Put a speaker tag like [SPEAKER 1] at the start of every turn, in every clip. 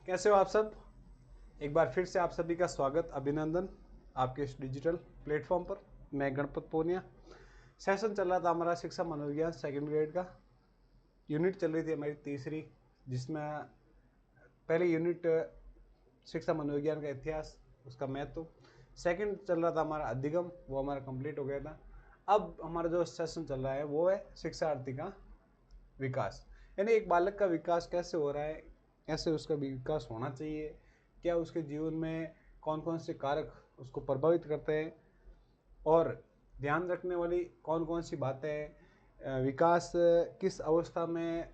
[SPEAKER 1] कैसे हो आप सब। एक बार फिर से आप सभी का स्वागत, अभिनंदन आपके इस डिजिटल प्लेटफॉर्म पर। मैं गणपत पूनिया। सेशन चल रहा था हमारा शिक्षा मनोविज्ञान सेकंड ग्रेड का। यूनिट चल रही थी हमारी तीसरी, जिसमें पहले यूनिट शिक्षा मनोविज्ञान का इतिहास, उसका महत्व। सेकंड चल रहा था हमारा अधिगम, वो हमारा कंप्लीट हो गया था। अब हमारा जो सेशन चल रहा है वो है शिक्षार्थी का विकास, यानी एक बालक का विकास कैसे हो रहा है, कैसे उसका विकास होना चाहिए, क्या उसके जीवन में कौन कौन से कारक उसको प्रभावित करते हैं और ध्यान रखने वाली कौन कौन सी बातें हैं। विकास किस अवस्था में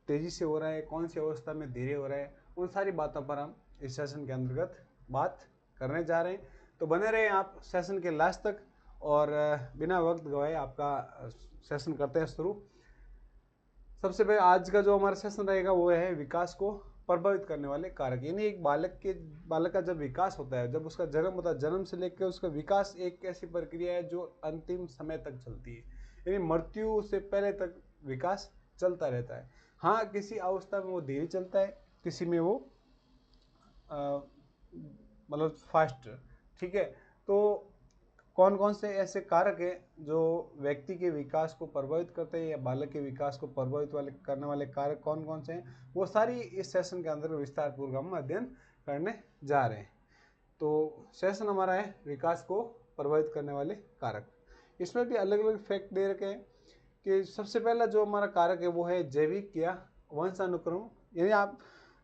[SPEAKER 1] तेज़ी से हो रहा है, कौन सी अवस्था में धीरे हो रहा है, उन सारी बातों पर हम इस सेशन के अंतर्गत बात करने जा रहे हैं। तो बने रहे आप सेशन के लास्ट तक और बिना वक्त गवाए आपका सेशन करते हैं शुरू। सबसे पहले आज का जो हमारा सेशन रहेगा वो है विकास को प्रभावित करने वाले कारक। यानी एक बालक का जब विकास होता है, जब उसका जन्म होता है, जन्म से लेकर उसका विकास एक ऐसी प्रक्रिया है जो अंतिम समय तक चलती है, यानी मृत्यु से पहले तक विकास चलता रहता है। हाँ, किसी अवस्था में वो धीरे चलता है, किसी में वो मतलब फास्ट। ठीक है, तो कौन कौन से ऐसे कारक हैं जो व्यक्ति के विकास को प्रभावित करते हैं या बालक के विकास को प्रभावित करने वाले कारक कौन कौन से हैं, वो सारी इस सेशन के अंदर विस्तार पूर्वक हम अध्ययन करने जा रहे हैं। तो सेशन हमारा है विकास को प्रभावित करने वाले कारक। इसमें भी अलग अलग फैक्ट दे रखे हैं कि सबसे पहला जो हमारा कारक है वो है जैविक या वंशानुक्रम। यानी आप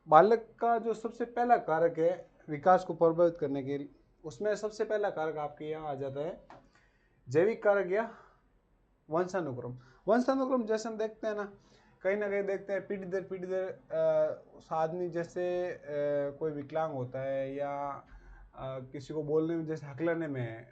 [SPEAKER 1] बालक का जो सबसे पहला कारक है विकास को प्रभावित करने के लिए, उसमें सबसे पहला कारक आपके यहाँ आ जाता है जैविक कारक या वंशानुक्रम। वंशानुक्रम जैसे हम देखते हैं ना कहीं देखते हैं पीढ़ी दर आदमी जैसे कोई विकलांग होता है या किसी को बोलने में जैसे हकलाने में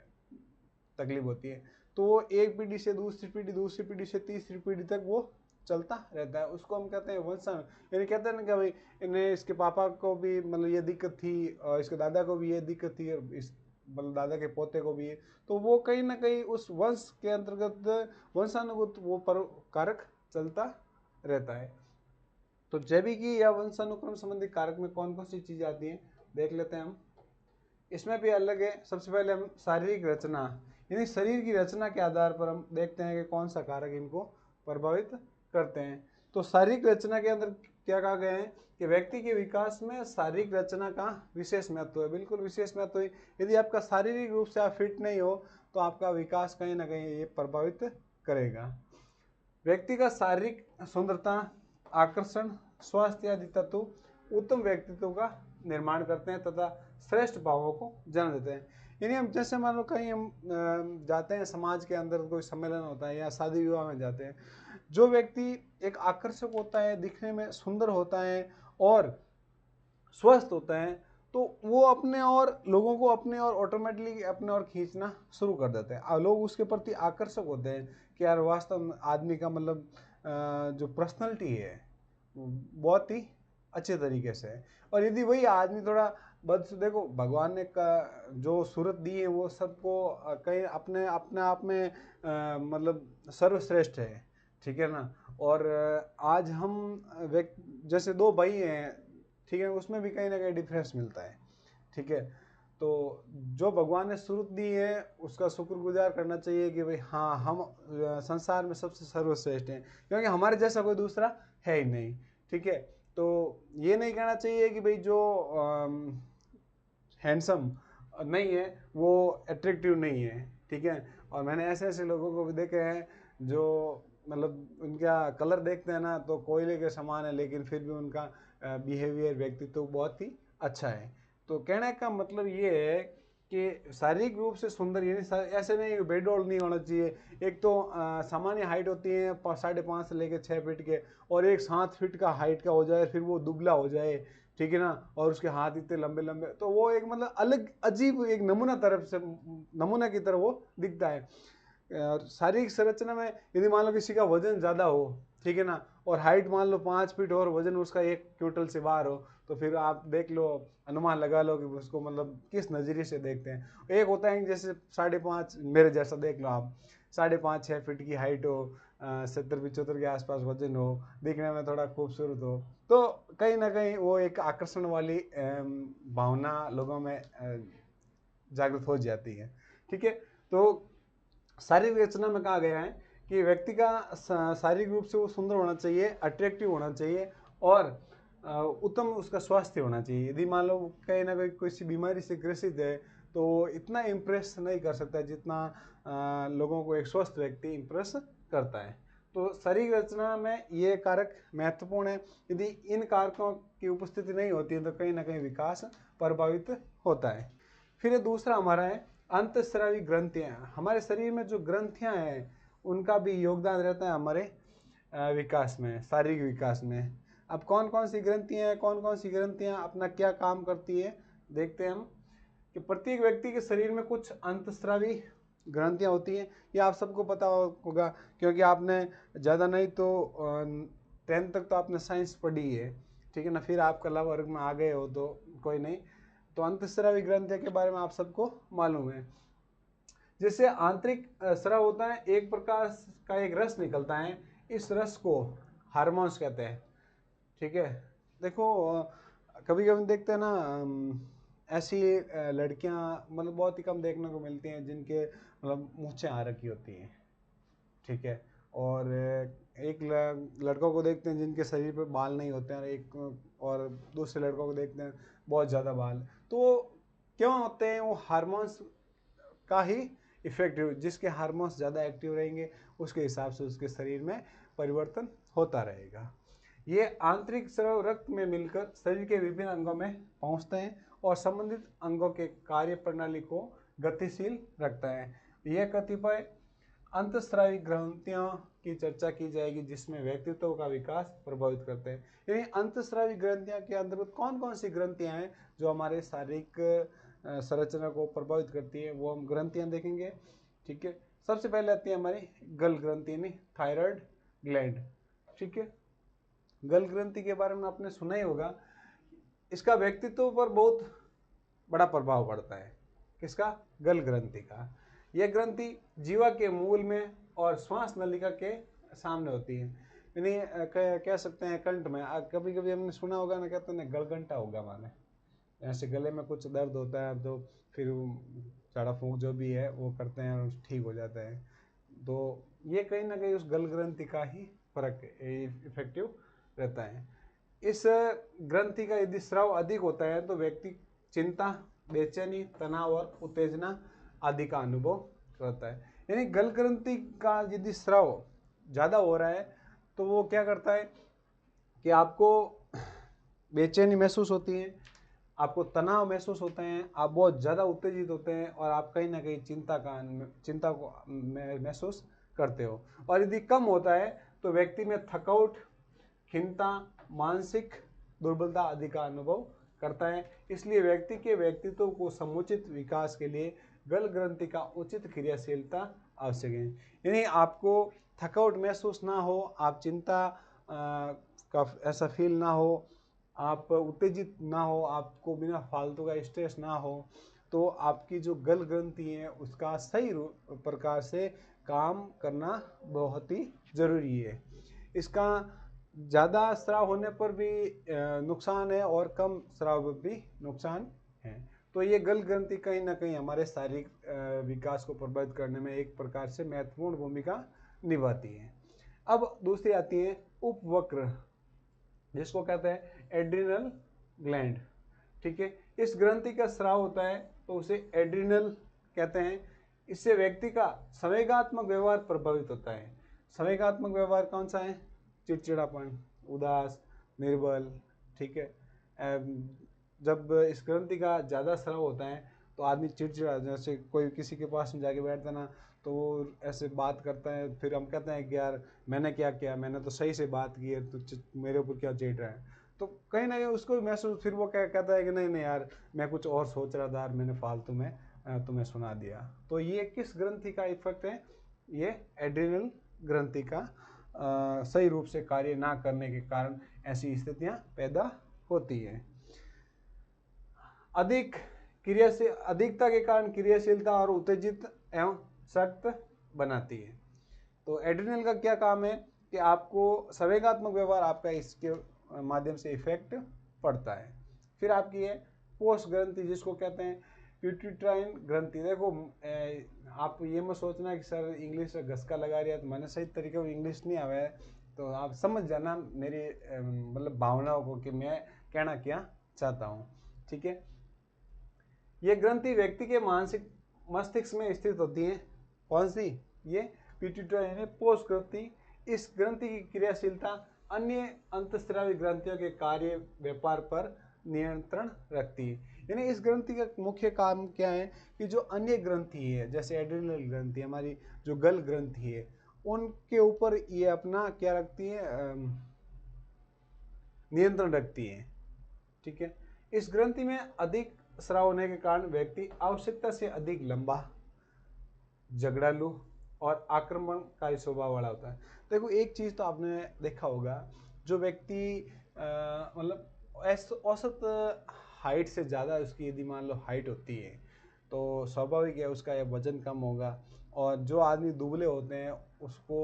[SPEAKER 1] तकलीफ होती है, तो वो एक पीढ़ी से दूसरी पीढ़ी से तीसरी पीढ़ी तक वो चलता रहता है। उसको हम कहते हैं वंशानु। यानी कहते हैं ना कि भाई इन्हें इसके पापा को भी मतलब ये दिक्कत थी और इसके दादा को भी ये दिक्कत थी और इस मतलब दादा के पोते को भी है, तो वो कहीं ना कहीं उस वंश के अंतर्गत वंशानुगत वो कारक चलता रहता है। तो जैविकी या वंशानुक्रम संबंधी कारक में कौन कौन सी चीज़ आती हैं देख लेते हैं हम। इसमें भी अलग है। सबसे पहले हम शारीरिक रचना, यानी शरीर की रचना के आधार पर हम देखते हैं कि कौन सा कारक इनको प्रभावित करते हैं। तो शारीरिक रचना के अंदर क्या कहा गया है कि व्यक्ति के विकास में शारीरिक रचना का विशेष महत्व है, बिल्कुल विशेष महत्व है। यदि आपका शारीरिक रूप से आप फिट नहीं हो तो आपका विकास कहीं ना कहीं ये प्रभावित करेगा। व्यक्ति का शारीरिक सुंदरता, आकर्षण, स्वास्थ्य आदि तत्व उत्तम व्यक्तित्व का निर्माण करते हैं तथा श्रेष्ठ भावों को जन्म देते हैं। यानी हम जैसे मान लो कहीं हम जाते हैं, समाज के अंदर कोई सम्मेलन होता है या शादी विवाह में जाते हैं, जो व्यक्ति एक आकर्षक होता है, दिखने में सुंदर होता है और स्वस्थ होता है, तो वो अपने और लोगों को अपने और ऑटोमेटिकली अपने और खींचना शुरू कर देते हैं। लोग उसके प्रति आकर्षक होते हैं कि यार वास्तव में आदमी का मतलब जो पर्सनैलिटी है बहुत ही अच्छे तरीके से है। और यदि वही आदमी थोड़ा देखो भगवान ने का जो सूरत दी है वो सबको कहीं अपने अपने आप में मतलब सर्वश्रेष्ठ है। ठीक है ना। और आज हम जैसे दो भाई हैं, ठीक है, उसमें भी कहीं ना कहीं डिफरेंस मिलता है। ठीक है, तो जो भगवान ने सूरत दी है उसका शुक्रगुजार करना चाहिए कि भाई हाँ हम संसार में सबसे सर्वश्रेष्ठ हैं, क्योंकि हमारे जैसा कोई दूसरा है ही नहीं। ठीक है, तो ये नहीं कहना चाहिए कि भाई जो हैंडसम नहीं है वो अट्रैक्टिव नहीं है। ठीक है, और मैंने ऐसे ऐसे लोगों को भी देखे हैं जो मतलब उनका कलर देखते हैं ना तो कोयले के समान है, लेकिन फिर भी उनका बिहेवियर, व्यक्तित्व बहुत ही अच्छा है। तो कहने का मतलब ये है कि शारीरिक रूप से सुंदर, यानी ऐसे नहीं बेडोल नहीं होना चाहिए। एक तो सामान्य हाइट होती है 5.5 से लेकर 6 फीट के, और एक 7 फीट का हाइट का हो जाए फिर वो दुबला हो जाए, ठीक है ना, और उसके हाथ इतने लंबे लंबे, तो वो एक मतलब अलग अजीब एक नमूना की तरह वो दिखता है। शारीरिक संरचना में यदि मान लो किसी का वजन ज़्यादा हो, ठीक है ना, और हाइट मान लो 5 फीट और वजन उसका 1 क्विंटल से बाहर हो, तो फिर आप देख लो, अनुमान लगा लो कि उसको मतलब किस नज़रिए से देखते हैं। एक होता है जैसे 5.5 मेरे जैसा देख लो आप, 5.5-6 फीट की हाइट हो, 70-75 के आसपास वजन हो, दिखने में थोड़ा खूबसूरत हो, तो कहीं ना कहीं वो एक आकर्षण वाली भावना लोगों में जागृत हो जाती है। ठीक है, तो शारीरिक रचना में कहा गया है कि व्यक्ति का शारीरिक रूप से वो सुंदर होना चाहिए, अट्रैक्टिव होना चाहिए और उत्तम उसका स्वास्थ्य होना चाहिए। यदि मान लो कहीं ना कहीं किसी बीमारी से ग्रसित है तो इतना इम्प्रेस नहीं कर सकता जितना लोगों को एक स्वस्थ व्यक्ति इम्प्रेस करता है। तो शरीर रचना में ये कारक महत्वपूर्ण है। यदि इन कारकों की उपस्थिति नहीं होती है तो कहीं ना कहीं विकास प्रभावित होता है। फिर दूसरा हमारा है अंतःस्रावी ग्रंथियां। हमारे शरीर में जो ग्रंथियां हैं उनका भी योगदान रहता है हमारे विकास में, शारीरिक विकास में। अब कौन कौन सी ग्रंथियां हैं, कौन कौन सी ग्रंथियां अपना क्या काम करती है, देखते हैं हम कि प्रत्येक व्यक्ति के शरीर में कुछ अंतःस्रावी ग्रंथियां होती हैं। ये आप सबको पता होगा क्योंकि आपने ज़्यादा नहीं तो 10th तक तो आपने साइंस पढ़ी है, ठीक है ना। फिर आप कला वर्ग में आ गए हो तो कोई नहीं, तो अंतःस्रावी ग्रंथियों के बारे में आप सबको मालूम है। जैसे आंतरिक स्राव होता है, एक प्रकार का एक रस निकलता है, इस रस को हार्मोन्स कहते हैं। ठीक है, देखो कभी कभी देखते हैं ना ऐसी लड़कियां मतलब बहुत ही कम देखने को मिलती हैं जिनके मतलब मूंछें आ रखी होती हैं। ठीक है, और एक लड़कों को देखते हैं जिनके शरीर पे बाल नहीं होते हैं, और दूसरे लड़कों को देखते हैं बहुत ज़्यादा बाल। तो क्यों होते हैं? वो हार्मोन्स का ही इफेक्ट, जिसके हार्मोन्स ज़्यादा एक्टिव रहेंगे उसके हिसाब से उसके शरीर में परिवर्तन होता रहेगा। ये आंतरिक स्राव रक्त में मिलकर शरीर के विभिन्न अंगों में पहुंचते हैं और संबंधित अंगों के कार्य प्रणाली को गतिशील रखता है। यह कतिपय अंतःस्रावी ग्रंथियों की चर्चा की जाएगी जिसमें व्यक्तित्व का विकास प्रभावित करते हैं। यानी अंतःस्रावी ग्रंथियां के अंतर्गत कौन कौन सी ग्रंथियां हैं जो हमारे शारीरिक संरचना को प्रभावित करती है, वो हम ग्रंथियां देखेंगे। ठीक है, सबसे पहले आती है हमारी गल ग्रंथि यानी थायराइड ग्लैंड। ठीक है, गल ग्रंथि के बारे में आपने सुना ही होगा। इसका व्यक्तित्व पर बहुत बड़ा प्रभाव पड़ता है। किसका? गल ग्रंथि का। यह ग्रंथि जीवा के मूल में और श्वास नलिका के सामने होती है, यानी कह सकते हैं कंठ में। कभी कभी हमने सुना होगा ना, कहते हैं गलगंटा होगा माने, ऐसे गले में कुछ दर्द होता है तो फिर झाड़ा फूंक जो भी है वो करते हैं और ठीक हो जाता है। तो ये कहीं ना कहीं उस गल ग्रंथि का ही फर्क इफेक्टिव रहता है। इस ग्रंथि का यदि स्राव अधिक होता है तो व्यक्ति चिंता, बेचैनी, तनाव और उत्तेजना आदि का अनुभव करता है। यानी गल ग्रंथि का यदि स्राव ज़्यादा हो रहा है तो वो क्या करता है कि आपको बेचैनी महसूस होती है, आपको तनाव महसूस होते हैं, आप बहुत ज़्यादा उत्तेजित होते हैं और आप कहीं ना कहीं चिंता को महसूस करते हो। और यदि कम होता है तो व्यक्ति में थकावट, खिन्नता, मानसिक दुर्बलता आदि का अनुभव करता है। इसलिए व्यक्ति के व्यक्तित्व को समुचित विकास के लिए गल ग्रंथि का उचित क्रियाशीलता आवश्यक है। यानी आपको थकावट महसूस ना हो, आप चिंता का ऐसा फील ना हो, आप उत्तेजित ना हो, आपको बिना फालतू का स्ट्रेस ना हो, तो आपकी जो गल ग्रंथि है उसका सही प्रकार से काम करना बहुत ही ज़रूरी है। इसका ज़्यादा स्राव होने पर भी नुकसान है और कम स्राव पर भी नुकसान है। तो ये गल ग्रंथि कहीं ना कहीं हमारे शारीरिक विकास को प्रभावित करने में एक प्रकार से महत्वपूर्ण भूमिका निभाती है। अब दूसरी आती है उपवक्र, जिसको कहते हैं एड्रिनल ग्लैंड। ठीक है, इस ग्रंथि का स्राव होता है तो उसे एड्रिनल कहते हैं। इससे व्यक्ति का संवेगात्मक व्यवहार प्रभावित होता है। संवेगात्मक व्यवहार कौन सा है? चिड़चिड़ापन, उदास, निर्बल। ठीक है, जब इस ग्रंथि का ज़्यादा स्राव होता है तो आदमी चिड़चिड़ा, जैसे कोई किसी के पास में जाके बैठता ना तो वो ऐसे बात करता है, फिर हम कहते हैं कि यार मैंने क्या किया, मैंने तो सही से बात की है, तो मेरे ऊपर क्या चिढ़ रहा है। तो कहीं ना कहीं उसको भी महसूस, फिर वो क्या कहता है कि नहीं नहीं यार मैं कुछ और सोच रहा था, मैंने फालतू में तुम्हें सुना दिया। तो ये किस ग्रंथि का इफेक्ट है? ये एड्रिनल ग्रंथि का सही रूप से कार्य ना करने के कारण ऐसी स्थितियां पैदा होती है। अधिकता के कारण क्रियाशीलता और उत्तेजित एवं सख्त बनाती है। तो एड्रिनल का क्या काम है कि आपको संवेगात्मक व्यवहार आपका इसके माध्यम से इफेक्ट पड़ता है। फिर आपकी है पोस्ट ग्रंथि, जिसको कहते हैं पिट्यूटाइन ग्रंथि। देखो आप ये मत सोचना कि सर इंग्लिश से घसका लगा रहा है, तो मैंने सही तरीके से इंग्लिश नहीं आवा है, तो आप समझ जाना मेरी मतलब भावनाओं को कि मैं कहना क्या चाहता हूँ। ठीक है, ये ग्रंथि व्यक्ति के मानसिक मस्तिष्क में स्थित होती है। कौन सी? ये पिट्यूटाइन पोस्ट ग्रंथि। इस ग्रंथि की क्रियाशीलता अन्य अंतःस्रावी ग्रंथियों के कार्य व्यापार पर नियंत्रण रखती है। यानी इस ग्रंथि का मुख्य काम क्या है कि जो अन्य ग्रंथि है, जैसे एड्रिनल ग्रंथि, हमारी जो गल ग्रंथि है, उनके ऊपर ये अपना क्या रखती है, नियंत्रण रखती है। ठीक है, इस ग्रंथि में अधिक स्राव होने के कारण व्यक्ति आवश्यकता से अधिक लंबा, झगड़ालू और आक्रमणकारी स्वभाव वाला होता है। देखो एक चीज तो आपने देखा होगा, जो व्यक्ति मतलब औसत हाइट से ज़्यादा उसकी यदि मान लो हाइट होती है, तो स्वाभाविक है उसका वजन कम होगा। और जो आदमी दुबले होते हैं उसको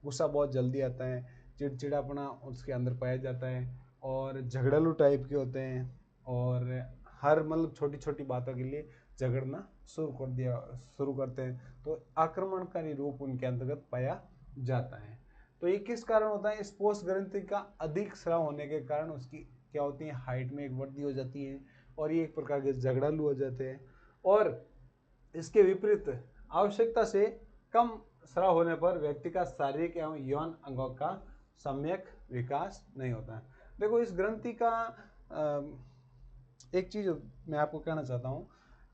[SPEAKER 1] गुस्सा बहुत जल्दी आता है, चिड़चिड़ापना उसके अंदर पाया जाता है, और झगड़ालू टाइप के होते हैं, और हर मतलब छोटी छोटी बातों के लिए झगड़ना शुरू करते हैं, तो आक्रमणकारी रूप उनके अंतर्गत पाया जाता है। तो ये किस कारण होता है? इस पोस्ट ग्रंथि का अधिक स्राव होने के कारण उसकी क्या होती है, हाइट में एक वृद्धि हो जाती है, और ये एक प्रकार के झगड़ालू हो जाते हैं। और इसके विपरीत आवश्यकता से कम स्राव होने पर व्यक्ति का शारीरिक एवं यौन अंगों का सम्यक विकास नहीं होता है। देखो इस ग्रंथि का एक चीज मैं आपको कहना चाहता हूँ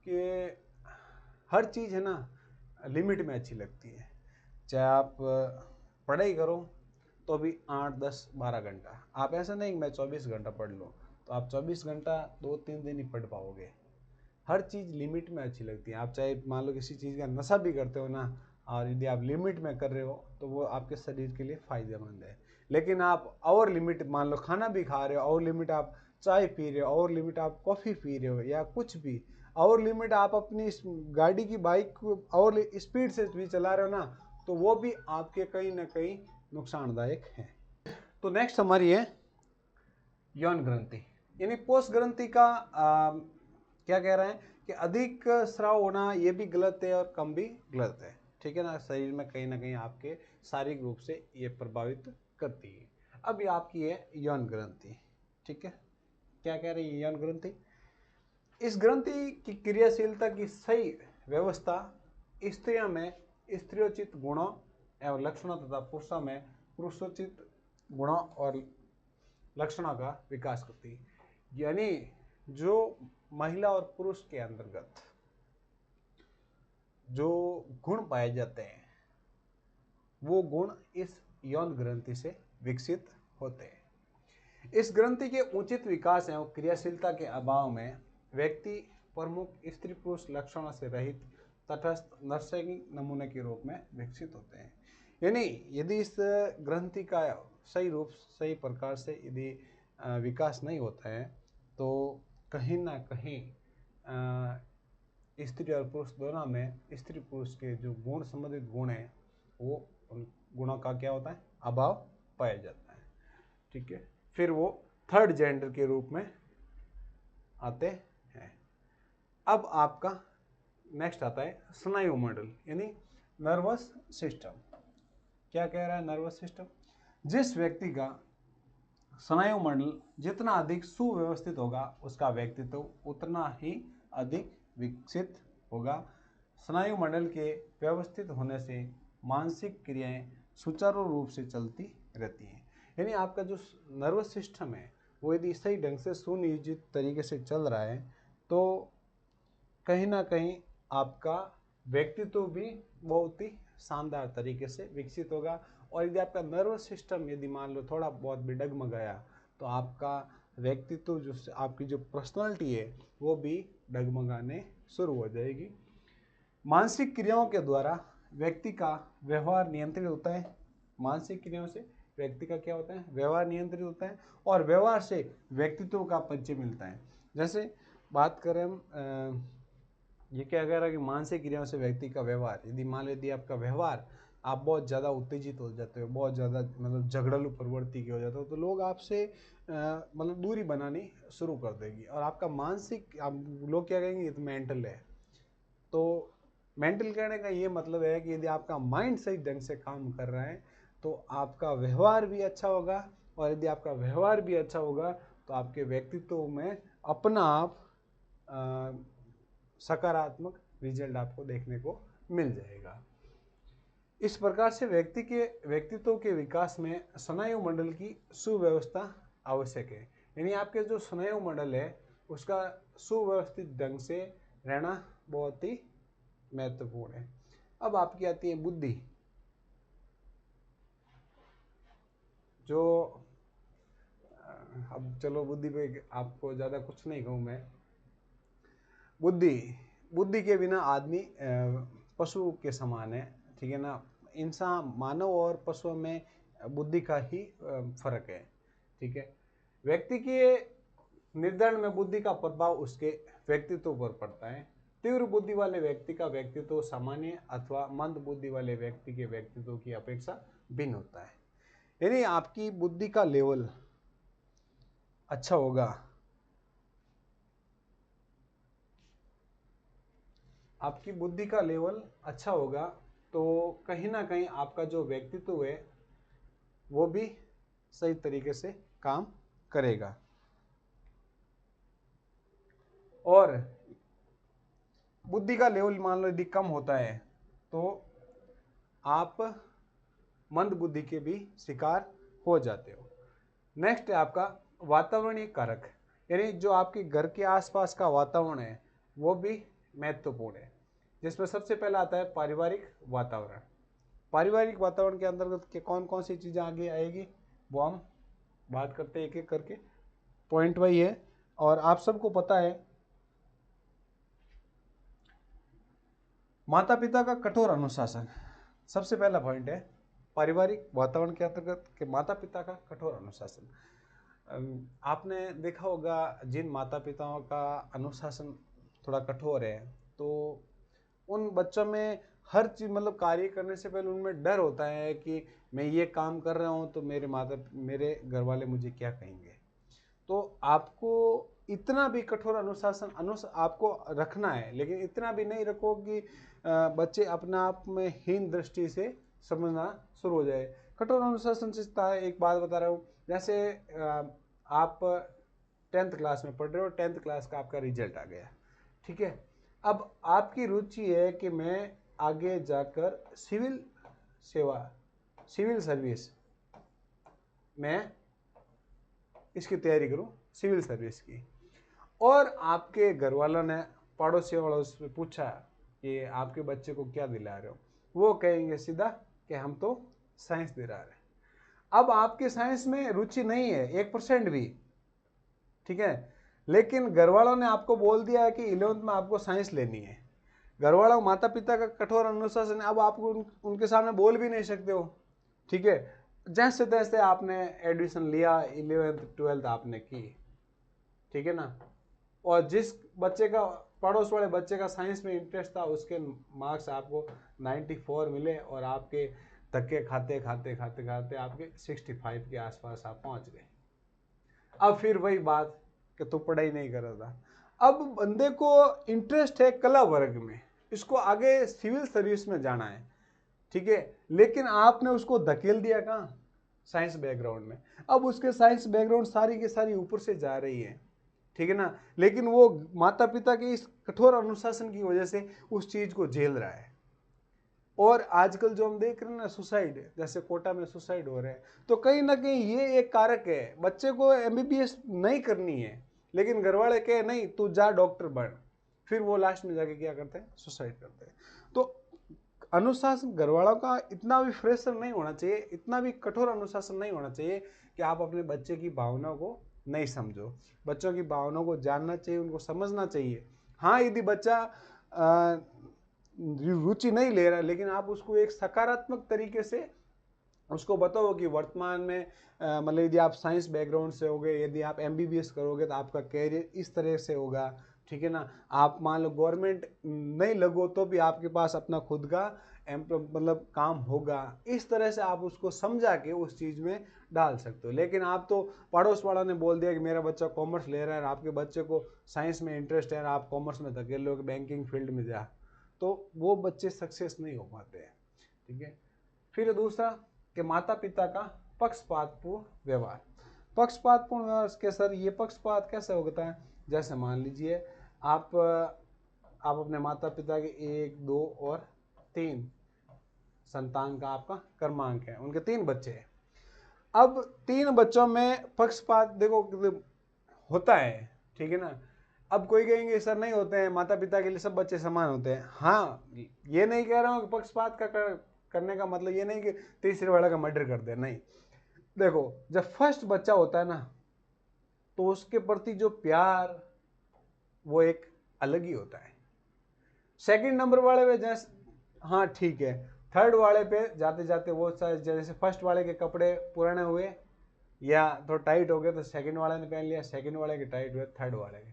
[SPEAKER 1] कि हर चीज है ना लिमिट में अच्छी लगती है। चाहे आप पढ़ाई करो तो भी 8, 10, 12 घंटा, आप ऐसा नहीं कि मैं 24 घंटा पढ़ लूँ, तो आप 24 घंटा 2-3 दिन ही पढ़ पाओगे। हर चीज़ लिमिट में अच्छी लगती है। आप चाहे मान लो किसी चीज़ का नशा भी करते हो ना, और यदि आप लिमिट में कर रहे हो तो वो आपके शरीर के लिए फ़ायदेमंद है। लेकिन आप ओवर लिमिट, मान लो खाना भी खा रहे हो, ओवर लिमिट आप चाय पी रहे हो, ओवर लिमिट आप कॉफ़ी पी रहे हो, या कुछ भी ओवर लिमिट आप अपनी गाड़ी की बाइक को ओवर स्पीड से भी चला रहे हो ना, तो वो भी आपके कहीं ना कहीं नुकसानदायक है। तो नेक्स्ट हमारी है यौन ग्रंथि, यानी पोस्ट ग्रंथि का क्या कह रहे हैं कि अधिक स्राव होना ये भी गलत है और कम भी गलत है। ठीक है ना, शरीर में कहीं ना कहीं आपके शारीरिक रूप से ये प्रभावित करती है। अब ये आपकी है यौन ग्रंथि। ठीक है, क्या कह रही है यौन ग्रंथि? इस ग्रंथि की क्रियाशीलता की सही व्यवस्था स्त्रियों में स्त्रियोचित गुणों एवं लक्षणों तथा पुरुषों में पुरुषोचित गुणों और लक्षणों का विकास करती है। यानी जो महिला और पुरुष के अंतर्गत जो गुण पाए जाते हैं, वो गुण इस यौन ग्रंथि से विकसित होते हैं। इस ग्रंथि के उचित विकास एवं क्रियाशीलता के अभाव में व्यक्ति प्रमुख स्त्री पुरुष लक्षणों से रहित तटस्थ नैसर्गिक नमूने के रूप में विकसित होते हैं। यानी यदि इस ग्रंथि का सही रूप सही प्रकार से यदि विकास नहीं होता है, तो कहीं ना कहीं स्त्री और पुरुष दोनों में स्त्री पुरुष के जो गुण संबंधित गुण हैं, वो उन गुणों का क्या होता है, अभाव पाया जाता है। ठीक है, फिर वो थर्ड जेंडर के रूप में आते हैं। अब आपका नेक्स्ट आता है स्नायु मंडल, यानी नर्वस सिस्टम। क्या कह रहा है नर्वस सिस्टम? जिस व्यक्ति का स्नायु मंडल जितना अधिक सुव्यवस्थित होगा, उसका व्यक्तित्व उतना ही अधिक विकसित होगा। स्नायु मंडल के व्यवस्थित होने से मानसिक क्रियाएं सुचारू रूप से चलती रहती हैं। यानी आपका जो नर्वस सिस्टम है वो यदि सही ढंग से सुनियोजित तरीके से चल रहा है, तो कहीं ना कहीं आपका व्यक्तित्व भी बहुत ही शानदार तरीके से विकसित होगा। और यदि आपका नर्वस सिस्टम यदि मान लो थोड़ा बहुत भी डगमगाया, तो आपका व्यक्तित्व जो आपकी जो पर्सनालिटी है वो भी डगमगाने शुरू हो जाएगी। मानसिक क्रियाओं के द्वारा व्यक्ति का व्यवहार नियंत्रित होता है। मानसिक क्रियाओं से व्यक्ति का क्या होता है, व्यवहार नियंत्रित होता है, और व्यवहार से व्यक्तित्व का परिचय मिलता है। जैसे बात करें हम ये क्या कह रहा है कि मानसिक क्रियाओं से व्यक्ति का व्यवहार, यदि मान लीजिए आपका व्यवहार आप बहुत ज़्यादा उत्तेजित हो जाते हो, बहुत ज़्यादा मतलब झगड़ालू प्रवृत्ति के हो जाते हो, तो लोग आपसे मतलब दूरी बनानी शुरू कर देगी। और आपका मानसिक, आप लोग क्या कहेंगे, ये तो मेंटल है। तो मेंटल कहने का ये मतलब है कि यदि आपका माइंड सही ढंग से काम कर रहा है तो आपका व्यवहार भी अच्छा होगा, और यदि आपका व्यवहार भी अच्छा होगा तो आपके व्यक्तित्व में अपना आप सकारात्मक रिजल्ट आपको देखने को मिल जाएगा। इस प्रकार से व्यक्तित्व के विकास में स्नायु मंडल की सुव्यवस्था आवश्यक है। यानी आपके जो स्नायु मंडल है उसका सुव्यवस्थित ढंग से रहना बहुत ही महत्वपूर्ण है। अब आपकी आती है बुद्धि, जो अब चलो बुद्धि पे आपको ज़्यादा कुछ नहीं कहूँ मैं। बुद्धि के बिना आदमी पशु के समान है, ठीक है ना। इंसान, मानव और पशुओं में बुद्धि का ही फर्क है, ठीक है। व्यक्ति के निर्धारण में बुद्धि का प्रभाव उसके व्यक्तित्व पर पड़ता है। तीव्र बुद्धि वाले व्यक्ति का व्यक्तित्व सामान्य अथवा मंद बुद्धि वाले व्यक्ति के व्यक्तित्व की अपेक्षा भिन्न होता है। यानी आपकी बुद्धि का लेवल अच्छा होगा, आपकी बुद्धि का लेवल अच्छा होगा तो कहीं ना कहीं आपका जो व्यक्तित्व है वो भी सही तरीके से काम करेगा। और बुद्धि का लेवल मान लो यदि कम होता है तो आप मंद बुद्धि के भी शिकार हो जाते हो। नेक्स्ट है आपका वातावरणीय कारक, यानी जो आपके घर के आसपास का वातावरण है वो भी महत्वपूर्ण है, जिसमें सबसे पहला आता है पारिवारिक वातावरण। पारिवारिक वातावरण के अंतर्गत कौन कौन सी चीज़ें आगे आएगी वो हम बात करते हैं एक एक करके। पॉइंट वही है, और आप सबको पता है माता पिता का कठोर अनुशासन सबसे पहला पॉइंट है। पारिवारिक वातावरण के अंतर्गत के माता पिता का कठोर अनुशासन। आपने देखा होगा जिन माता पिताओं का अनुशासन थोड़ा कठोर है तो उन बच्चों में हर चीज मतलब कार्य करने से पहले उनमें डर होता है कि मैं ये काम कर रहा हूँ तो मेरे घर वाले मुझे क्या कहेंगे। तो आपको इतना भी कठोर अनुशासन आपको रखना है, लेकिन इतना भी नहीं रखो कि बच्चे अपने आप में हीन दृष्टि से समझना शुरू हो जाए। कठोर अनुशासन से एक बात बता रहा हूँ, जैसे आप 10th क्लास में पढ़ रहे हो, 10th क्लास का आपका रिजल्ट आ गया, ठीक है। अब आपकी रुचि है कि मैं आगे जाकर सिविल सर्विस में इसकी तैयारी करूं, सिविल सर्विस की। और आपके घर वालों ने, पड़ोसियों वालों से पूछा कि आपके बच्चे को क्या दिला रहे हो, वो कहेंगे सीधा कि हम तो साइंस दिला रहे हैं। अब आपके साइंस में रुचि नहीं है 1% भी, ठीक है, लेकिन घर वालों ने आपको बोल दिया है कि 11th में आपको साइंस लेनी है। घर वालों, माता पिता का कठोर अनुशासन, अब आप उनके सामने बोल भी नहीं सकते हो, ठीक है। जैसे तैसे आपने एडमिशन लिया, 11th 12th आपने की, ठीक है ना। और जिस बच्चे का, पड़ोस वाले बच्चे का साइंस में इंटरेस्ट था, उसके मार्क्स आपको 94 मिले और आपके धक्के खाते खाते खाते खाते आपके 65 के आसपास आप पहुंच गए। अब फिर वही बात कि तू पढ़ाई नहीं कर रहा था। अब बंदे को इंटरेस्ट है कला वर्ग में, इसको आगे सिविल सर्विस में जाना है, ठीक है, लेकिन आपने उसको धकेल दिया कहाँ, साइंस बैकग्राउंड में। अब उसके साइंस बैकग्राउंड सारी की सारी ऊपर से जा रही है, ठीक है ना, लेकिन वो माता पिता के इस कठोर अनुशासन की वजह से उस चीज को झेल रहा है। और आजकल जो हम देख रहे हैं ना, सुसाइड, जैसे कोटा में सुसाइड हो रहे हैं, तो कहीं ना कहीं ये एक कारक है। बच्चे को एमबीबीएस नहीं करनी है, लेकिन घर वाले कहे नहीं तू जा डॉक्टर बन, फिर वो लास्ट में जाके क्या करते हैं, सुसाइड करते हैं। तो अनुशासन घर वालों का इतना भी प्रेशर नहीं होना चाहिए, इतना भी कठोर अनुशासन नहीं होना चाहिए कि आप अपने बच्चे की भावनाओं को नहीं समझो। बच्चों की भावनाओं को जानना चाहिए, उनको समझना चाहिए। हाँ, यदि बच्चा रुचि नहीं ले रहा, लेकिन आप उसको एक सकारात्मक तरीके से उसको बताओ कि वर्तमान में मतलब यदि आप साइंस बैकग्राउंड से होगे, यदि आप एमबीबीएस करोगे तो आपका कैरियर इस तरह से होगा, ठीक है ना। आप मान लो गवर्नमेंट नहीं लगो तो भी आपके पास अपना खुद का मतलब काम होगा, इस तरह से आप उसको समझा के उस चीज़ में डाल सकते हो। लेकिन आप तो पड़ोस वाला ने बोल दिया कि मेरा बच्चा कॉमर्स ले रहा है और आपके बच्चे को साइंस में इंटरेस्ट है और आप कॉमर्स में धकेल लो कि बैंकिंग फील्ड में जा, तो वो बच्चे सक्सेस नहीं हो पाते हैं। ठीक है। फिर दूसरा कि माता पिता का पक्षपातपूर्ण व्यवहार। पक्षपातपूर्ण व्यवहार के सर ये पक्षपात कैसे होता है? जैसे मान लीजिए आप अपने माता पिता के 1, 2 और 3 संतान का आपका क्रमांक है, उनके 3 बच्चे हैं। अब 3 बच्चों में पक्षपात देखो होता है, ठीक है ना। अब कोई कहेंगे सर नहीं होते हैं, माता पिता के लिए सब बच्चे समान होते हैं। हाँ, ये नहीं कह रहा हूँ कि पक्षपात का करने का मतलब ये नहीं कि तीसरे वाला का मर्डर कर दे, नहीं। देखो जब फर्स्ट बच्चा होता है ना, तो उसके प्रति जो प्यार वो एक अलग ही होता है। सेकंड नंबर वाले पे जैसे हाँ ठीक है, थर्ड वाले पे जाते जाते वो जैसे फर्स्ट वाले के कपड़े पुराने हुए या तो टाइट हो गए तो सेकंड वाले ने पहन लिया, सेकंड वाले के टाइट हुए थर्ड वाले के।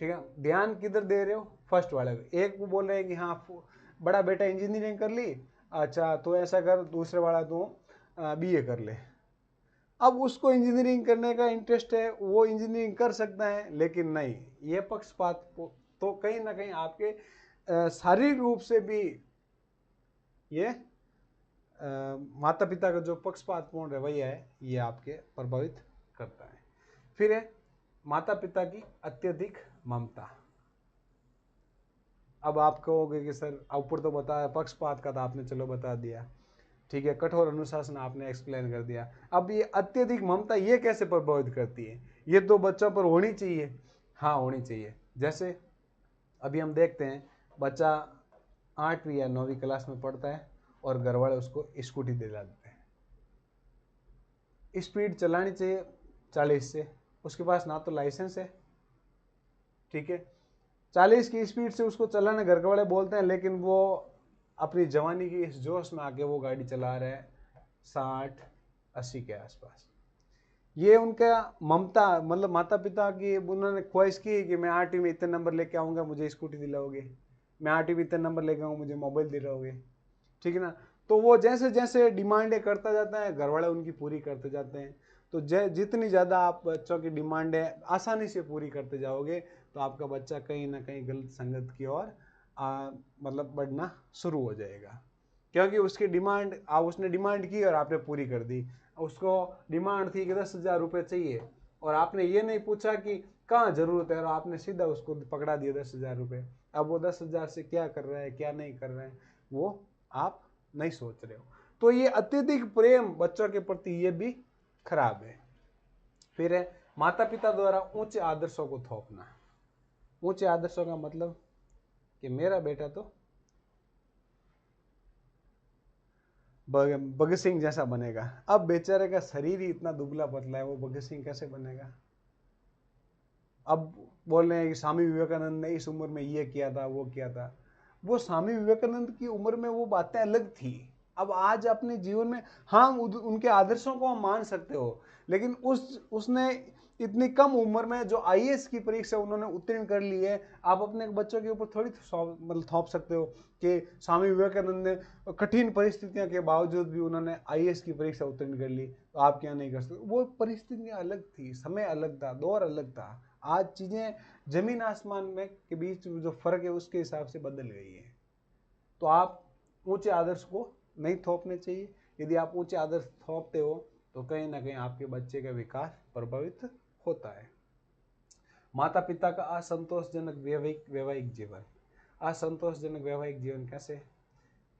[SPEAKER 1] ठीक है, ध्यान किधर दे रहे हो? फर्स्ट वाले पे। एक वो बोल रहे हैं कि हाँ बड़ा बेटा इंजीनियरिंग कर ली, अच्छा तो ऐसा कर, दूसरे वाला तू बीए कर ले। अब उसको इंजीनियरिंग करने का इंटरेस्ट है, वो इंजीनियरिंग कर सकता है, लेकिन नहीं, ये पक्षपात तो कहीं ना कहीं आपके शारीरिक रूप से भी ये माता पिता का जो पक्षपातपूर्ण रवैया है ये आपके प्रभावित करता है। फिर है माता पिता की अत्यधिक ममता। अब आप कहोगे कि सर ऊपर तो बताया पक्षपात का, था आपने चलो बता दिया, ठीक है, कठोर अनुशासन आपने एक्सप्लेन कर दिया। अब ये अत्यधिक ममता ये कैसे प्रभावित करती है? ये तो बच्चों पर होनी चाहिए, हाँ होनी चाहिए। जैसे अभी हम देखते हैं बच्चा 8वीं या 9वीं क्लास में पढ़ता है और घर वाले उसको स्कूटी दिला देते हैं। स्पीड चलानी चाहिए 40 से, उसके पास ना तो लाइसेंस है, ठीक है, 40 की स्पीड से उसको चलाने घर वाले बोलते हैं, लेकिन वो अपनी जवानी की इस जोश में आके वो गाड़ी चला रहे हैं 60-80 के आसपास। ये उनका ममता, मतलब माता पिता की उन्होंने ख्वाहिश की कि मैं 8वीं में इतने नंबर लेके आऊँगा मुझे स्कूटी दिलाओगे, मैं 8वीं में इतने नंबर लेके आऊँगा मुझे मोबाइल दिलाओगे, ठीक है ना। तो वो जैसे जैसे डिमांडें करता जाता है घर वाले उनकी पूरी करते जाते हैं। तो जितनी ज़्यादा आप बच्चों की डिमांडें आसानी से पूरी करते जाओगे तो आपका बच्चा कहीं ना कहीं गलत संगत की ओर मतलब बढ़ना शुरू हो जाएगा, क्योंकि उसकी डिमांड उसने डिमांड की और आपने पूरी कर दी। उसको डिमांड थी कि 10,000 रुपये चाहिए और आपने ये नहीं पूछा कि कहाँ ज़रूरत है, और आपने सीधा उसको पकड़ा दिया 10,000 रुपये। अब वो 10,000 से क्या कर रहा है क्या नहीं कर रहा है वो आप नहीं सोच रहे हो। तो ये अत्यधिक प्रेम बच्चों के प्रति ये भी खराब है। फिर है माता पिता द्वारा ऊंचे आदर्शों को थोपना। ऊंचे आदर्शों का मतलब कि मेरा बेटा तो भगत सिंह जैसा बनेगा। अब बेचारे का शरीर ही इतना दुबला पतला है, वो भगत सिंह कैसे बनेगा? अब बोल रहे हैं कि स्वामी विवेकानंद ने इस उम्र में ये किया था वो किया था। वो स्वामी विवेकानंद की उम्र में वो बातें अलग थी। अब आज अपने जीवन में हाँ उनके आदर्शों को हम मान सकते हो, लेकिन उसने इतनी कम उम्र में जो आईएएस की परीक्षा उन्होंने उत्तीर्ण कर ली है, आप अपने बच्चों के ऊपर थोड़ी मतलब थोप सकते हो कि स्वामी विवेकानंद ने कठिन परिस्थितियों के बावजूद भी उन्होंने आईएएस की परीक्षा उत्तीर्ण कर ली, तो आप क्या नहीं कर सकते? वो परिस्थितियां अलग थी, समय अलग था, दौर अलग था। आज चीज़ें जमीन आसमान में के बीच जो फर्क है उसके हिसाब से बदल गई है। तो आप ऊंचे आदर्श को नहीं थोपने चाहिए। यदि आप ऊंचे आदर्श थोपते हो तो कहीं ना कहीं आपके बच्चे का विकास प्रभावित होता है। माता पिता का असंतोषजनक वैवाहिक जीवन। असंतोषजनक वैवाहिक जीवन कैसे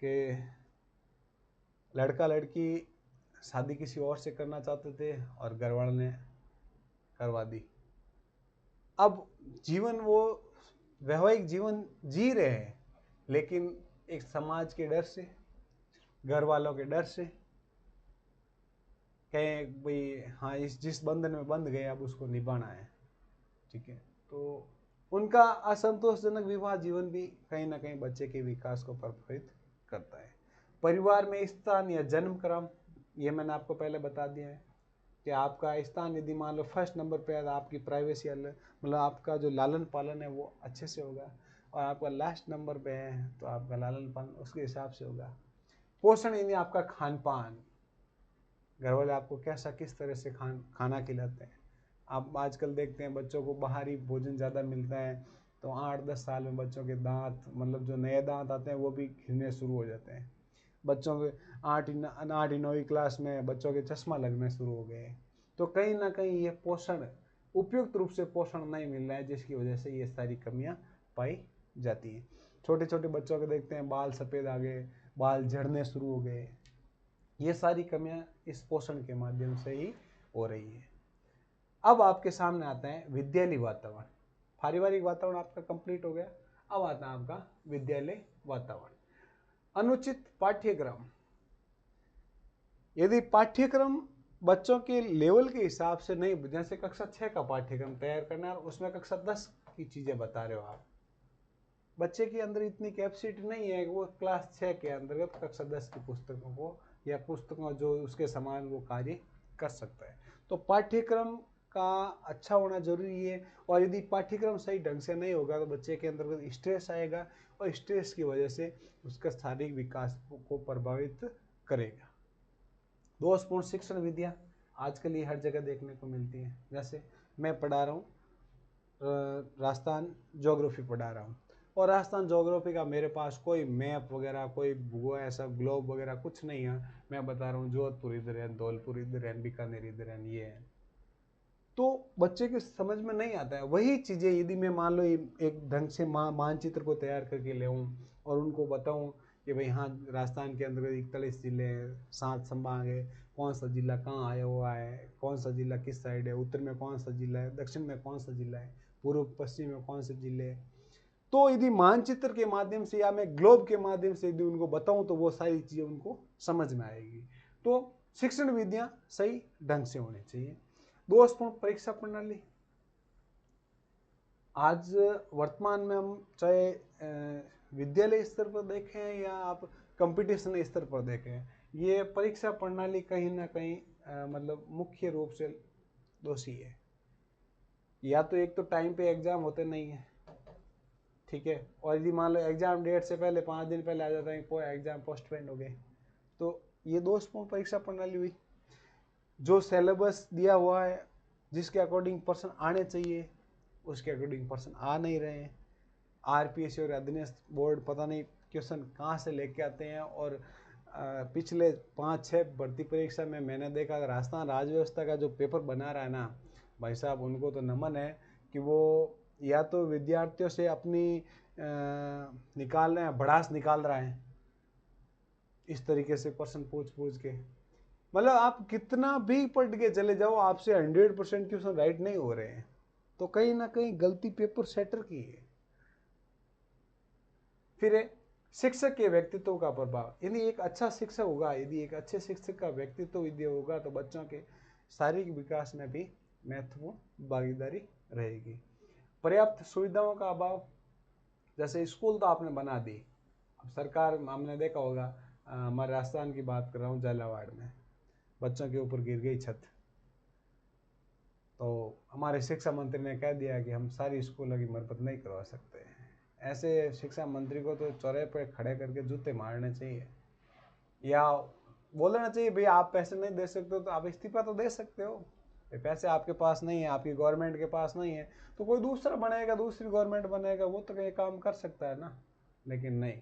[SPEAKER 1] कि लड़का लड़की शादी किसी और से करना चाहते थे और घर वालों ने करवा दी। अब जीवन वो वैवाहिक जीवन जी रहे हैं, लेकिन एक समाज के डर से, घर वालों के डर से कहें भाई हाँ इस जिस बंधन में बंध गए अब उसको निभाना है, ठीक है। तो उनका असंतोषजनक विवाह जीवन भी कहीं ना कहीं बच्चे के विकास को प्रभावित करता है। परिवार में स्थान या जन्म क्रम, ये मैंने आपको पहले बता दिया है कि आपका स्थान यदि मान लो फर्स्ट नंबर पे है, आपकी प्राइवेसी मतलब आपका जो लालन पालन है वो अच्छे से होगा। और आपका लास्ट नंबर पे है तो आपका लालन पालन उसके हिसाब से होगा। पोषण यानी आपका खान पान, घर वाले आपको कैसा किस तरह से खाना खिलाते हैं। आप आजकल देखते हैं बच्चों को बाहरी भोजन ज़्यादा मिलता है, तो 8-10 साल में बच्चों के दांत, मतलब जो नए दांत आते हैं वो भी गिरने शुरू हो जाते हैं। बच्चों के 8-9वीं क्लास में बच्चों के चश्मा लगने शुरू हो गए। तो कहीं ना कहीं ये पोषण, उपयुक्त रूप से पोषण नहीं मिल रहा है, जिसकी वजह से ये सारी कमियां पाई जाती हैं। छोटे छोटे बच्चों को देखते हैं बाल सफ़ेद आ गए, बाल झड़ने शुरू हो गए। ये सारी कमियां इस पोषण के माध्यम से ही हो रही है। अब आपके सामने आता है विद्यालय वातावरण। पारिवारिक वातावरण आपका कंप्लीट हो गया। अब आता है आपका विद्यालय वातावरण। अनुचित पाठ्यक्रम। यदि पाठ्यक्रम बच्चों के लेवल के हिसाब से नहीं, जैसे कक्षा 6 का पाठ्यक्रम तैयार करना है और उसमें कक्षा 10 की चीजें बता रहे हो आप, बच्चे के अंदर इतनी कैपेसिटी नहीं है कि वो क्लास 6 के अंतर्गत कक्षा 10 की पुस्तकों को या पुस्तकों जो उसके समान वो कार्य कर सकता है। तो पाठ्यक्रम का अच्छा होना जरूरी है। और यदि पाठ्यक्रम सही ढंग से नहीं होगा तो बच्चे के अंदर स्ट्रेस आएगा और स्ट्रेस की वजह से उसका शारीरिक विकास को प्रभावित करेगा। दोषपूर्ण शिक्षण विधियाँ आजकल ये हर जगह देखने को मिलती हैं। जैसे मैं पढ़ा रहा हूँ, राजस्थान ज्योग्राफी पढ़ा रहा हूँ, और राजस्थान ज्योग्राफी का मेरे पास कोई मैप वगैरह, कोई वो ऐसा ग्लोब वगैरह कुछ नहीं है। मैं बता रहा हूँ जोधपुर इधर है, धौलपुर इधर है, बीकानेर इधर है, ये है, तो बच्चे के समझ में नहीं आता है। वही चीज़ें यदि मैं मान लो एक ढंग से मानचित्र को तैयार करके ले और उनको बताऊं कि भाई हाँ राजस्थान के अंदर 41 जिले हैं, 7 संभाग है, कौन सा जिला कहाँ आया हुआ है, कौन सा जिला किस साइड है, उत्तर में कौन सा जिला है, दक्षिण में कौन सा जिला है, पूर्व पश्चिम में कौन से जिले हैं, तो यदि मानचित्र के माध्यम से या मैं ग्लोब के माध्यम से यदि उनको बताऊं तो वो सारी चीज़ें उनको समझ में आएगी। तो शिक्षण विधियाँ सही ढंग से होनी चाहिए। दोस्तों परीक्षा प्रणाली, आज वर्तमान में हम चाहे विद्यालय स्तर पर देखें या आप कंपटीशन स्तर पर देखें, ये परीक्षा प्रणाली कहीं ना कहीं मतलब मुख्य रूप से दोषी है। या तो एक तो टाइम पे एग्जाम होते नहीं है, ठीक है, और यदि मान लो एग्जाम डेट से पहले 5 दिन पहले आ जाता है कोई एग्जाम पोस्टपोन हो गए, तो ये दोषपूर्ण परीक्षा प्रणाली हुई। जो सिलेबस दिया हुआ है, जिसके अकॉर्डिंग पर्सन आने चाहिए, उसके अकॉर्डिंग पर्सन आ नहीं रहे हैं। आरपीएससी और अधीनस्थ बोर्ड पता नहीं क्वेश्चन कहाँ से लेके आते हैं। और पिछले 5-6 भर्ती परीक्षा में मैंने देखा राजस्थान राज्य व्यवस्था का जो पेपर बना रहा है ना भाई साहब, उनको तो नमन है कि वो या तो विद्यार्थियों से अपनी निकाल रहे हैं, भड़ास निकाल रहा है इस तरीके से प्रश्न पूछ के। मतलब आप कितना भी पढ़ के चले जाओ, आपसे 100% क्वेश्चन राइट नहीं हो रहे हैं, तो कहीं ना कहीं गलती पेपर सेटर की है। फिर शिक्षक के व्यक्तित्व का प्रभाव, यदि एक अच्छा शिक्षक होगा, यदि एक अच्छे शिक्षक का व्यक्तित्व यदि होगा तो बच्चों के शारीरिक विकास में भी महत्वपूर्ण भागीदारी रहेगी। पर्याप्त सुविधाओं का अभाव, जैसे स्कूल तो आपने बना दी, अब सरकार, हमने देखा होगा हमारे राजस्थान की बात कर रहा हूँ, झालावाड़ में बच्चों के ऊपर गिर गई छत, तो हमारे शिक्षा मंत्री ने कह दिया कि हम सारी स्कूलों की मरम्मत नहीं करवा सकते। ऐसे शिक्षा मंत्री को तो चौराहे पर खड़े करके जूते मारने चाहिए, या बोलना चाहिए भाई आप पैसे नहीं दे सकते हो तो आप इस्तीफा तो दे सकते हो, पैसे आपके पास नहीं है, आपकी गवर्नमेंट के पास नहीं है, तो कोई दूसरा बनेगा, दूसरी गवर्नमेंट बनेगा, वो तो कहीं काम कर सकता है ना। लेकिन नहीं,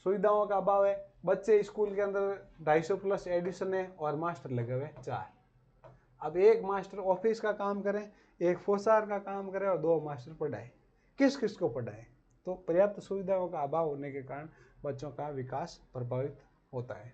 [SPEAKER 1] सुविधाओं का अभाव है। बच्चे स्कूल के अंदर 250 प्लस एडिशन है और मास्टर लगे हुए 4। अब एक मास्टर ऑफिस का काम करे, एक फोसार का काम करे और 2 मास्टर पढ़ाए, किस किस को पढ़ाए। तो पर्याप्त सुविधाओं का अभाव होने के कारण बच्चों का विकास प्रभावित होता है।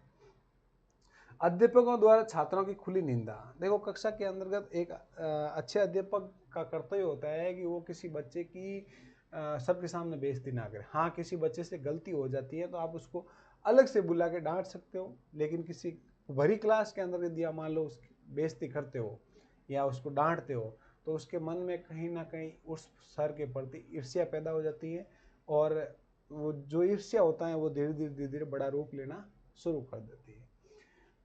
[SPEAKER 1] अध्यापकों द्वारा छात्रों की खुली निंदा, देखो कक्षा के अंतर्गत एक अच्छे अध्यापक का कर्तव्य होता है कि वो किसी बच्चे की सबके सामने बेइज्जती ना करे। हाँ, किसी बच्चे से गलती हो जाती है तो आप उसको अलग से बुला के डांट सकते हो, लेकिन किसी भरी क्लास के अंदर यदि आप मान लो उसकी बेइज्जती करते हो या उसको डांटते हो तो उसके मन में कहीं ना कहीं उस सर के प्रति ईर्ष्या पैदा हो जाती है, और वो जो ईर्ष्या होता है वो धीरे धीरे बड़ा रूप लेना शुरू कर देती है।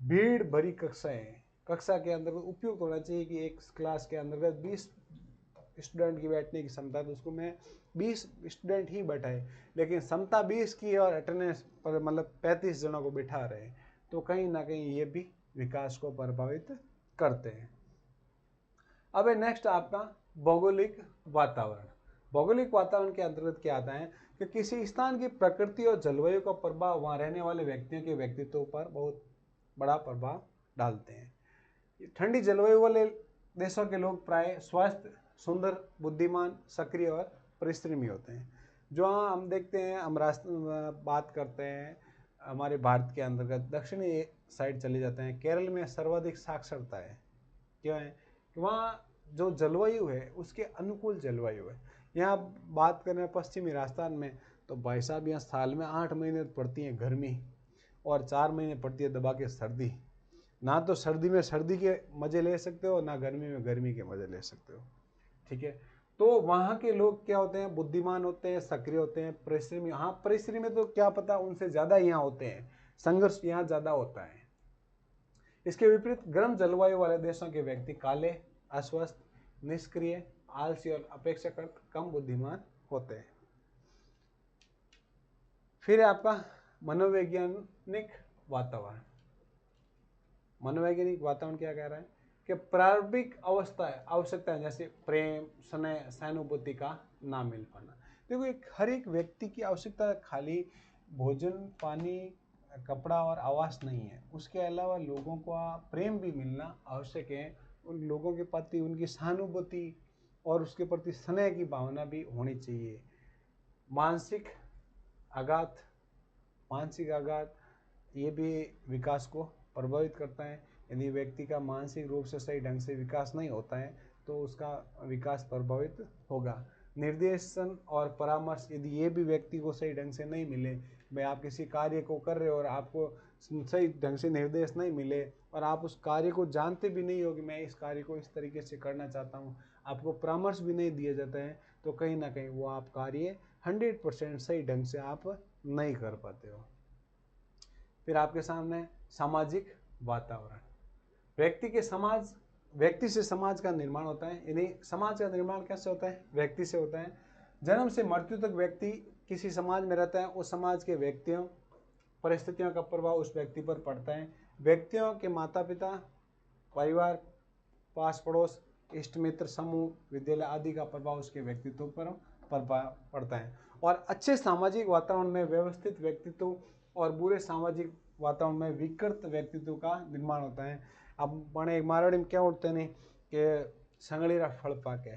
[SPEAKER 1] भीड़ भरी कक्षाएं, कक्षा के अंदर उपयुक्त होना चाहिए कि एक क्लास के अंतर्गत 20 स्टूडेंट की बैठने की क्षमता है तो उसको मैं 20 स्टूडेंट ही बैठाए, लेकिन क्षमता 20 की और अटेंडेंस पर मतलब 35 जनों को बिठा रहे हैं, तो कहीं ना कहीं ये भी विकास को प्रभावित करते हैं। अब है नेक्स्ट आपका भौगोलिक वातावरण। भौगोलिक वातावरण के अंतर्गत क्या आता है कि किसी स्थान की प्रकृति और जलवायु का प्रभाव वहाँ रहने वाले व्यक्तियों के व्यक्तित्व पर बहुत बड़ा प्रभाव डालते हैं। ठंडी जलवायु वाले देशों के लोग प्राय स्वस्थ, सुंदर, बुद्धिमान, सक्रिय और परिश्रमी होते हैं। जो हम देखते हैं, हम बात करते हैं हमारे भारत के अंतर्गत दक्षिणी साइड चले जाते हैं, केरल में सर्वाधिक साक्षरता है। क्यों है? वहाँ जो जलवायु है उसके अनुकूल जलवायु है। यहाँ बात करें पश्चिमी राजस्थान में तो भाई साहब यहाँ साल में 8 महीने पड़ती है गर्मी और 4 महीने पड़ती है दबा के सर्दी। ना तो सर्दी में सर्दी के मज़े ले सकते हो, ना गर्मी में गर्मी के मज़े ले सकते हो। ठीक है, तो वहाँ के लोग क्या होते हैं, बुद्धिमान होते हैं, सक्रिय होते हैं, परिश्रमी। हाँ, परिश्रमी तो क्या पता उनसे ज़्यादा यहाँ होते हैं, संघर्ष यहाँ ज़्यादा होता है। इसके विपरीत गर्म जलवायु वाले देशों के व्यक्ति काले, अस्वस्थ, निष्क्रिय, आलसी और अपेक्षाकृत कम बुद्धिमान होते हैं। फिर आपका मनोवैज्ञानिक वातावरण। मनोवैज्ञानिक वातावरण क्या कह रहा है कि प्रारंभिक आवश्यकताएं जैसे प्रेम, स्नेह, सहानुभूति का ना मिल पाना। देखो, हर एक व्यक्ति की आवश्यकता खाली भोजन, पानी, कपड़ा और आवास नहीं है, उसके अलावा लोगों का प्रेम भी मिलना आवश्यक है। उन लोगों के प्रति उनकी सहानुभूति और उसके प्रति स्नेह की भावना भी होनी चाहिए। मानसिक आघात ये भी विकास को प्रभावित करता है। यदि व्यक्ति का मानसिक रूप से सही ढंग से विकास नहीं होता है तो उसका विकास प्रभावित होगा। निर्देशन और परामर्श, यदि ये भी व्यक्ति को सही ढंग से नहीं मिले, भाई आप किसी कार्य को कर रहे हो और आपको सही ढंग से निर्देश नहीं मिले और आप उस कार्य को जानते भी नहीं हो कि मैं इस कार्य को इस तरीके से करना चाहता हूँ, आपको परामर्श भी नहीं दिया जाता है, तो कहीं ना कहीं वो आप कार्य 100% सही ढंग से आप नहीं कर पाते हो। फिर आपके सामने सामाजिक वातावरण। व्यक्ति से समाज का निर्माण होता है। यानी समाज का निर्माण कैसे होता है? व्यक्ति से होता है। जन्म से मृत्यु तक व्यक्ति किसी समाज में रहता है, उस समाज के व्यक्तियों, परिस्थितियों का प्रभाव उस व्यक्ति पर पड़ता है। व्यक्तियों के माता पिता, परिवार, पास पड़ोस, इष्ट मित्र, समूह, विद्यालय आदि का प्रभाव उसके व्यक्तित्व पर पड़ता है। और अच्छे सामाजिक वातावरण में व्यवस्थित व्यक्तित्व और बुरे सामाजिक वातावरण में विकृत व्यक्तित्व का निर्माण होता है। अब बड़े मारवाड़ी में क्या उठते नहीं कि संगड़ीरा फल पाके,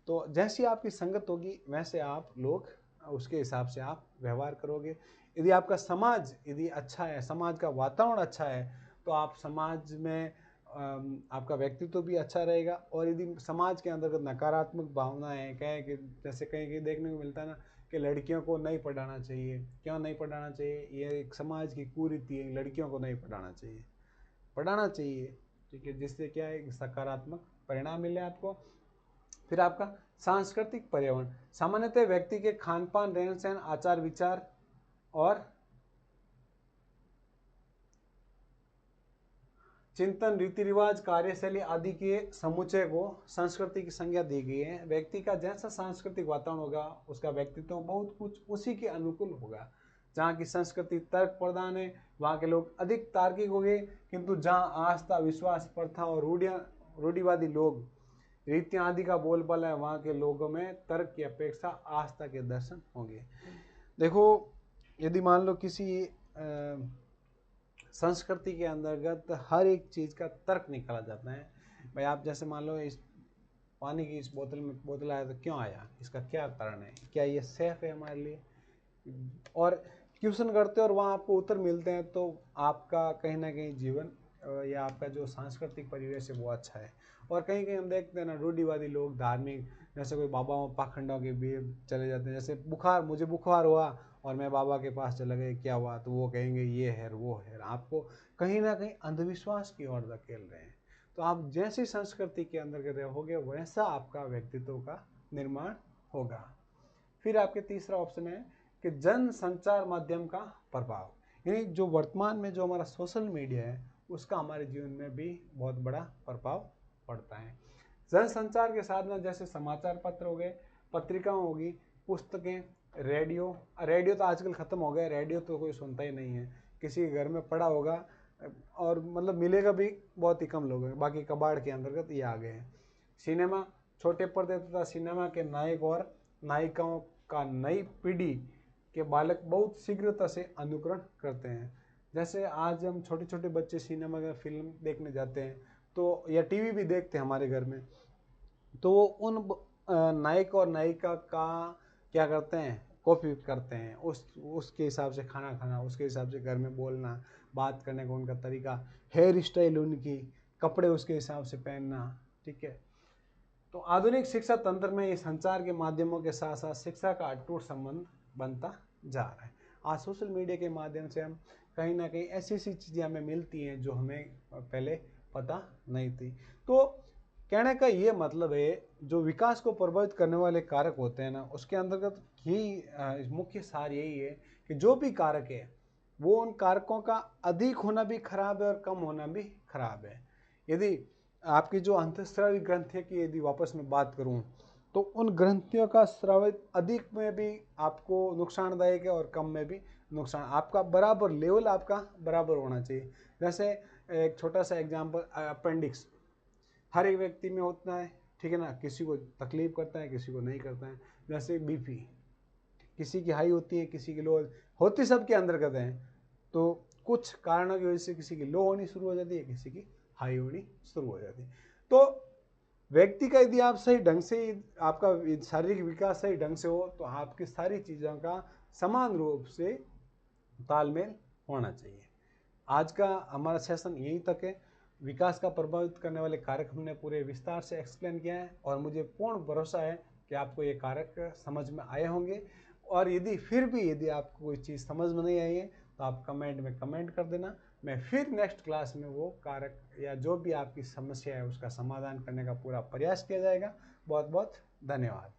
[SPEAKER 1] तो जैसी आपकी संगत होगी वैसे आप लोग उसके हिसाब से आप व्यवहार करोगे। यदि आपका समाज यदि अच्छा है, समाज का वातावरण अच्छा है, तो आप समाज में आपका व्यक्तित्व भी अच्छा रहेगा। और यदि समाज के अंतर्गत नकारात्मक भावनाएं कहें कि जैसे कहीं कहीं देखने को मिलता है ना कि लड़कियों को नहीं पढ़ाना चाहिए, क्यों नहीं पढ़ाना चाहिए, ये एक समाज की कुरीति है, लड़कियों को नहीं पढ़ाना चाहिए। पढ़ाना चाहिए, ठीक है, जिससे क्या है सकारात्मक परिणाम मिले आपको। फिर आपका सांस्कृतिक पर्यावरण। सामान्यतः व्यक्ति के खान पान, रहन सहन, आचार विचार और चिंतन, रीति रिवाज, कार्यशैली आदि के समुच्चय को संस्कृति की संज्ञा दी गई है। व्यक्ति का जैसा सांस्कृतिक वातावरण होगा उसका व्यक्तित्व बहुत कुछ उसी के अनुकूल होगा। जहाँ की संस्कृति तर्क प्रधान है वहाँ के लोग अधिक तार्किक हो गए, किंतु जहाँ आस्था, विश्वास, प्रथा और रूढ़िवादी लोग, रीतियाँ आदि का बोलबाला है, वहाँ के लोगों में तर्क की अपेक्षा आस्था के दर्शन होंगे। देखो, यदि मान लो किसी संस्कृति के अंतर्गत हर एक चीज़ का तर्क निकाला जाता है। भाई आप जैसे मान लो इस पानी की इस बोतल आया तो क्यों आया, इसका क्या कारण है, क्या ये सेफ है हमारे लिए, और क्वेश्चन करते हो और वहाँ आपको उत्तर मिलते हैं, तो आपका कहीं ना कहीं जीवन या आपका जो सांस्कृतिक परिवेश है वो अच्छा है। और कहीं कहीं हम देखते हैं ना रूढ़िवादी लोग, धार्मिक, जैसे कोई बाबाओं पाखंडों के भी चले जाते हैं। जैसे मुझे बुखार हुआ और मैं बाबा के पास चला गया, क्या हुआ, तो वो कहेंगे ये है वो है, आपको कहीं ना कहीं अंधविश्वास की ओर धकेल रहे हैं। तो आप जैसी संस्कृति के अंदर रहोगे वैसा आपका व्यक्तित्व का निर्माण होगा। फिर आपके तीसरा ऑप्शन है कि जन संचार माध्यम का प्रभाव। यानी जो वर्तमान में जो हमारा सोशल मीडिया है उसका हमारे जीवन में भी बहुत बड़ा प्रभाव पड़ता है। जनसंचार के साधन जैसे समाचार पत्र हो गए, पत्रिकाएं होगी, पुस्तकें, रेडियो। रेडियो तो आजकल ख़त्म हो गया, रेडियो तो कोई सुनता ही नहीं है, किसी के घर में पड़ा होगा और मतलब मिलेगा भी बहुत ही कम लोग हैं, बाकी कबाड़ के अंतर्गत ये आ गए हैं। सिनेमा, छोटे पर्दे तथा सिनेमा के नायक और नायिकाओं का नई पीढ़ी के बालक बहुत शीघ्रता से अनुकरण करते हैं। जैसे आज हम छोटे छोटे बच्चे सिनेमा में फिल्म देखने जाते हैं तो या टीवी भी देखते हैं हमारे घर में, तो वो उन नायक और नायिका का क्या करते हैं, कॉपी करते हैं, उसके हिसाब से खाना खाना, उसके हिसाब से घर में बोलना, बात करने का उनका तरीका, हेयर स्टाइल उनकी, कपड़े उसके हिसाब से पहनना। ठीक है, तो आधुनिक शिक्षा तंत्र में ये संचार के माध्यमों के साथ साथ शिक्षा का अटूट संबंध बनता जा रहा है। आज सोशल मीडिया के माध्यम से हम कहीं ना कहीं ऐसी ऐसी चीज़ें हमें मिलती हैं जो हमें पहले पता नहीं थी। तो कहने का ये मतलब है, जो विकास को प्रभावित करने वाले कारक होते हैं ना, उसके अंतर्गत ही मुख्य सार यही है कि जो भी कारक है वो उन कारकों का अधिक होना भी खराब है और कम होना भी खराब है। यदि आपकी जो अंतःस्रावी ग्रंथि की यदि वापस में बात करूं, तो उन ग्रंथियों का स्रावित अधिक में भी आपको नुकसानदायक है और कम में भी नुकसान, आपका बराबर लेवल आपका बराबर होना चाहिए। जैसे एक छोटा सा एग्जांपल, अपेंडिक्स हर एक व्यक्ति में होता है, ठीक है ना, किसी को तकलीफ करता है, किसी को नहीं करता है। जैसे बीपी, किसी की हाई होती है, किसी की लो होती, सब के अंतर्गत है। तो कुछ कारणों की वजह से किसी की लो होनी शुरू हो जाती है, किसी की हाई होनी शुरू हो जाती है। तो व्यक्ति का यदि आप सही ढंग से, आपका शारीरिक विकास सही ढंग से हो, तो आपकी सारी चीज़ों का समान रूप से तालमेल होना चाहिए। आज का हमारा सेशन यहीं तक है। विकास का प्रभावित करने वाले कारक हमने पूरे विस्तार से एक्सप्लेन किया है और मुझे पूर्ण भरोसा है कि आपको ये कारक समझ में आए होंगे। और यदि फिर भी यदि आपको कोई चीज़ समझ में नहीं आई है तो आप कमेंट में कमेंट कर देना, मैं फिर नेक्स्ट क्लास में वो कारक या जो भी आपकी समस्या है उसका समाधान करने का पूरा प्रयास किया जाएगा। बहुत बहुत धन्यवाद।